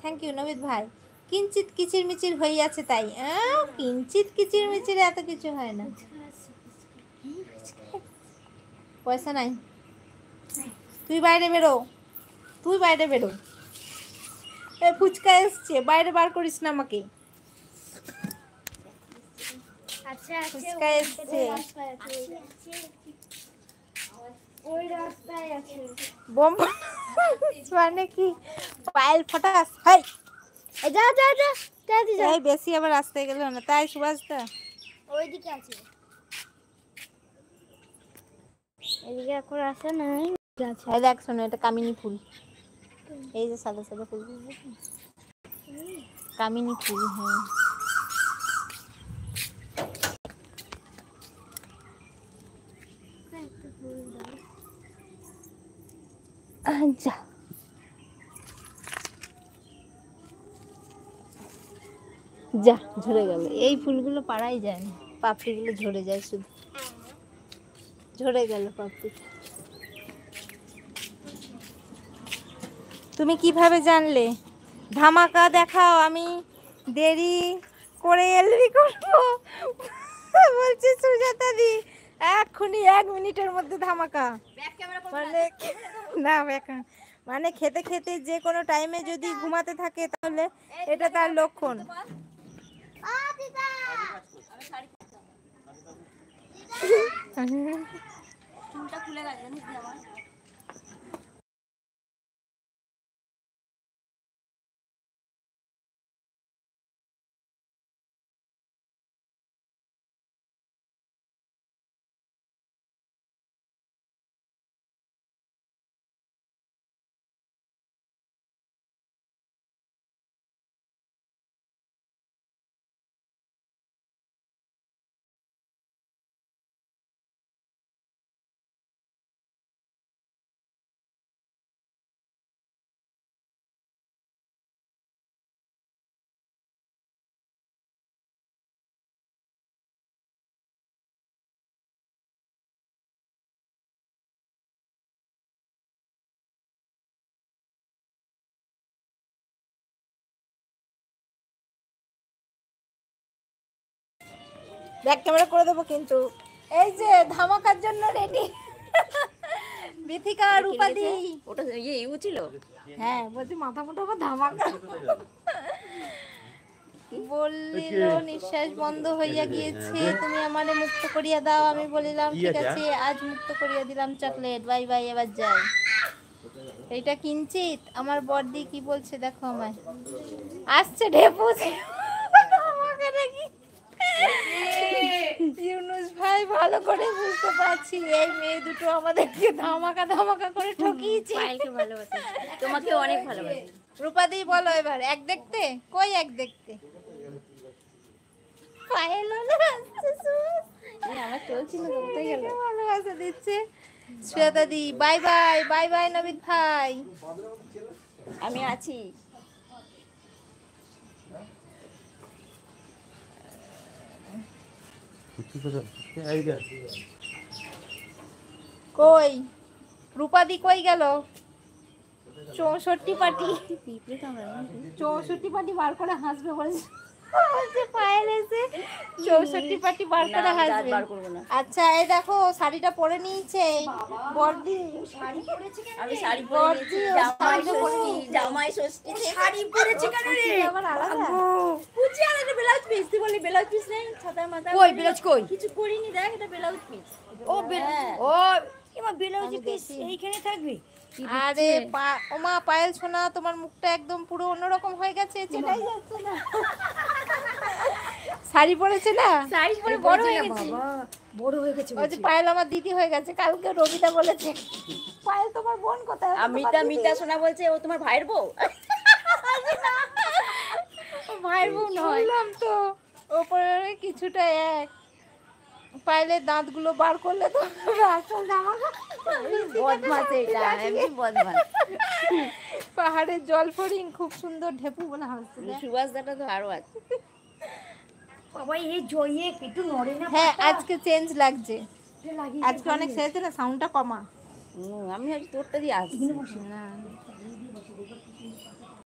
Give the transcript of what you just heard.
Thank you Navid ভাই। কিঞ্চিত কিচির মিচির হয়ে আছে তাই। কিঞ্চিত কিচির মিচির এত কিছু হয় না। পয়সা নাই, তুই বাইরে বেরো, তুই বাইরে বেরো। ফুচকা এসছে, বাইরে বার করিস না আমাকে। ফুচকা এসছে, বোম মানে কি পায়েল ফটাস। হাই যা যা যা যা, এই বেশি আবার আসতে গেল না তাই সুভাষদা ওইদিকে আছে, এদিকে এখন আসে নাই। এই দেখ শোনো, এটা কামিনী ফুল, এই যে সাদা সাদা ফুল, কামিনী ফুল। হ্যাঁ যা, যা ঝরে গেল। এই ফুলগুলো পাড়াই যায় না, পাপড়িগুলো ঝরে যায়, শুধু ঝরে গেল পাপড়ি। তুমি কিভাবে জানলে? ধামাকা দেখাও, আমি দেরি করে এলবি করবো বলছি সুজাতা দি। এক্ষুনি 1 মিনিটের মধ্যে ধামাকা। মানে না মানে খেতে খেতে যে কোনো টাইমে যদি ঘুমাতে থাকে তাহলে এটা তার লক্ষণ। চুলটা খুলে গেছে জানিস আমার। ব্যাক ক্যামেরা করে দেবো কিন্তু। এই যে ধামাকার জন্য রেডি বিথিকা রূপাদি। ওটা ইউ ছিল। হ্যাঁ বলছি মাথা মোটা আবার ধামাকা বললিল নিঃশ্বাস বন্ধ হইয়া গিয়েছে, তুমি আমারে মুক্ত করিয়া দাও। আমি বলিলাম ঠিক আছে, আজ মুক্ত করিয়া দিলাম চকলেট, বাই বাই, এবার যাই। এইটা কিঞ্চিত আমার বড়দি কি বলছে দেখো, আমায় আসছে ঢেপু আমাকে নাকি। ইউনুস ভাই ভালো করে বুঝতে পারছি এই মেয়ে দুটো আমাদেরকে ধামাকা ধামাকা করে ঠকিয়েছে। পায়েলকে ভালোবাসে, তোমাকে অনেক ভালোবাসে। রূপাদি বলো এবার, এক দেখতে কই, এক দেখতে পায়েল হলো আমার চলছিল তো কোথায় গেল। ভালোবাসা দিচ্ছে। শ্বেতা দি bye bye, bye bye Navid ভাই। আমি আছি। কই রূপাদি কই গেল? 64 পাটি, 64 পাটি বার করে হাসবে বলেছে। পায়েল এসে 64 পাটি বার করে হাসবে। আচ্ছা এই দেখো শাড়িটা পরে নিয়েছে বড়দি। আমি শাড়ি পরে নিয়েছি, জামাই ষষ্ঠী শাড়ি পরেছি কেন রে? আমার আলাদা বুঝি আর এটা ব্লাউজ পিস, তুই বলি ব্লাউজ পিস নেই ছাতার মাথা। কই ব্লাউজ কই? কিছু করিনি, দেখ এটা ব্লাউজ পিস। ও ও এমা ব্লাউজ পিস এইখানে থাকবে। আরে ওমা পায়েল সোনা, তোমার মুখটা একদম পুরো অন্যরকম হয়ে গেছে, চেনাই যাচ্ছে না। শাড়ি পরেছে না, শাড়ি পরে বড় হয়ে গেছে। বাবা বড় হয়ে গেছে। ওই যে পায়েল আমার দিদি হয়ে গেছে, কালকে রবিদা বলেছে পায়েল তোমার বোন কোথায়? মিতা সোনা বলছে ও তোমার ভাইয়ের বউ। ভাইয়ের বউ নয় তো, ওপরে কিছুটা এক। পায়েলের দাঁতগুলো বার করলে তো আসল ধামাকা। বদমাস এটা, এমনি বদমাস। পাহাড়ের জল ফড়িং খুব সুন্দর ঢেপু বলা হচ্ছে। সুভাষ দাটা তো আরো আছে। বাবা এই জয়ে একটু নড়ে না। হ্যাঁ আজকে চেঞ্জ লাগছে, আজকে অনেক সেরেছে না, সাউন্ডটা কমা। আমি আজ তোরটা দিয়ে আসছি না